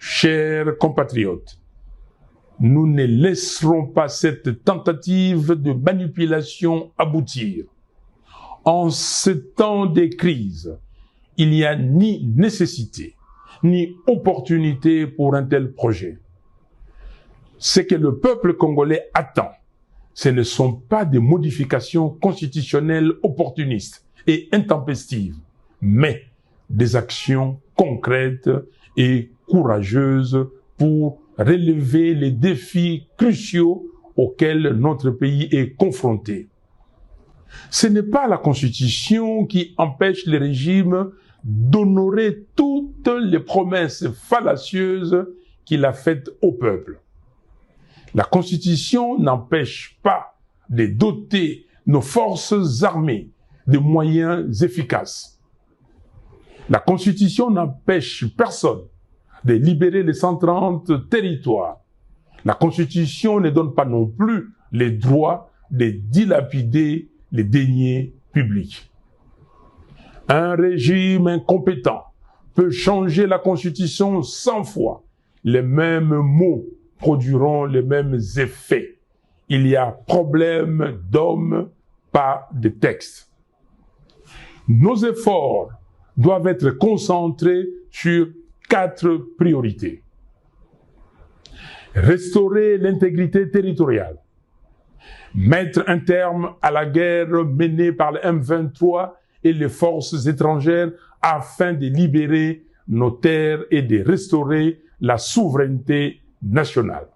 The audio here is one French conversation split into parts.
Chers compatriotes, nous ne laisserons pas cette tentative de manipulation aboutir. En ce temps de crise, il n'y a ni nécessité, ni opportunité pour un tel projet. Ce que le peuple congolais attend, ce ne sont pas des modifications constitutionnelles opportunistes et intempestives, mais des actions concrètes et courageuses pour relever les défis cruciaux auxquels notre pays est confronté. Ce n'est pas la Constitution qui empêche le régime d'honorer toutes les promesses fallacieuses qu'il a faites au peuple. La Constitution n'empêche pas de doter nos forces armées de moyens efficaces. La Constitution n'empêche personne de libérer les 130 territoires. La Constitution ne donne pas non plus les droits de dilapider les deniers publics. Un régime incompétent peut changer la Constitution 100 fois. Les mêmes mots produiront les mêmes effets. Il y a problème d'hommes, pas de texte. Nos efforts doivent être concentrés sur 4 priorités. Restaurer l'intégrité territoriale. Mettre un terme à la guerre menée par le M23 et les forces étrangères afin de libérer nos terres et de restaurer la souveraineté nationale.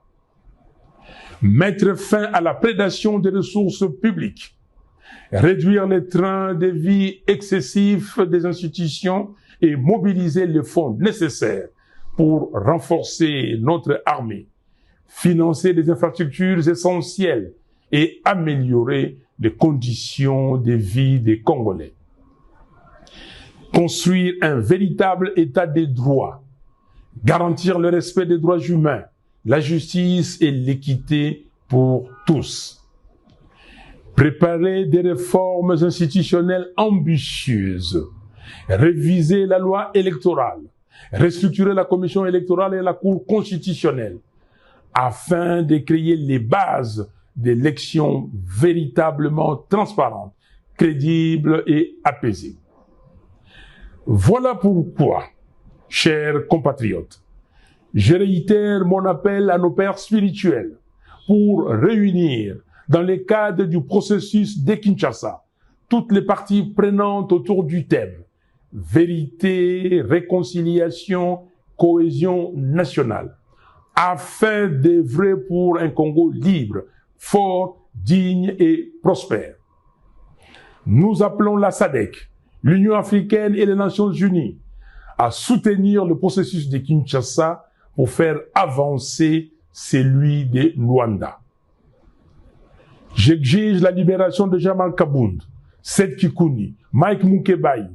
Mettre fin à la prédation des ressources publiques. Réduire les trains de vie excessifs des institutions et mobiliser les fonds nécessaires pour renforcer notre armée, financer les infrastructures essentielles et améliorer les conditions de vie des Congolais. Construire un véritable état des droits, garantir le respect des droits humains, la justice et l'équité pour tous. Préparer des réformes institutionnelles ambitieuses, réviser la loi électorale, restructurer la commission électorale et la Cour constitutionnelle, afin de créer les bases d'élections véritablement transparentes, crédibles et apaisées. Voilà pourquoi, chers compatriotes, je réitère mon appel à nos pères spirituels pour réunir, dans le cadre du processus de Kinshasa, toutes les parties prenantes autour du thème « Vérité, réconciliation, cohésion nationale » afin d'œuvrer pour un Congo libre, fort, digne et prospère. Nous appelons la SADC, l'Union africaine et les Nations unies à soutenir le processus de Kinshasa pour faire avancer celui de Luanda. J'exige la libération de Jamal Kabound, Seth Kikouni, Mike Mukebai,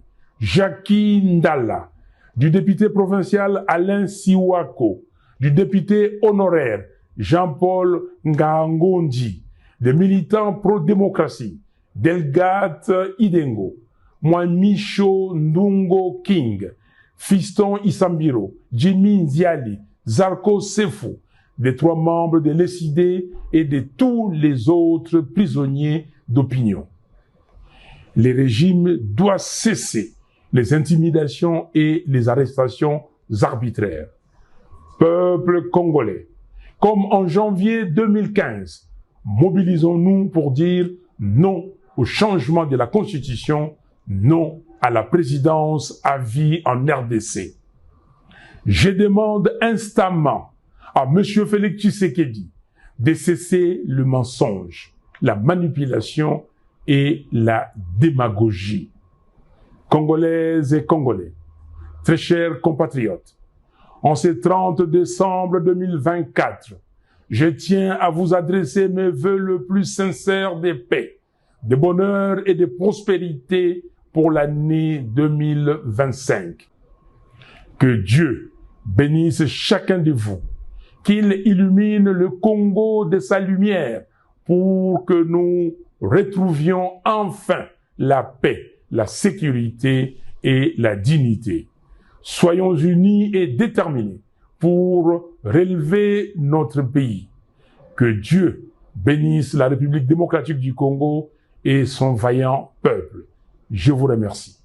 Jackie Ndala, du député provincial Alain Siwako, du député honoraire Jean-Paul Ngangondi, des militants pro-démocratie, Delgate Idengo, Mwamicho Ndungo King, Fiston Isambiro, Jimmy Nziali, Zarko Sefou, des 3 membres de l'ESID et de tous les autres prisonniers d'opinion. Le régime doit cesser les intimidations et les arrestations arbitraires. Peuple congolais, comme en janvier 2015, mobilisons-nous pour dire non au changement de la Constitution, non à la présidence à vie en RDC. Je demande instamment à M. Félix Tshisekedi de cesser le mensonge, la manipulation et la démagogie. Congolaises et Congolais, très chers compatriotes, en ce 30 décembre 2024, je tiens à vous adresser mes vœux le plus sincères de paix, de bonheur et de prospérité pour l'année 2025. Que Dieu bénisse chacun de vous, qu'il illumine le Congo de sa lumière pour que nous retrouvions enfin la paix, la sécurité et la dignité. Soyons unis et déterminés pour relever notre pays. Que Dieu bénisse la République démocratique du Congo et son vaillant peuple. Je vous remercie.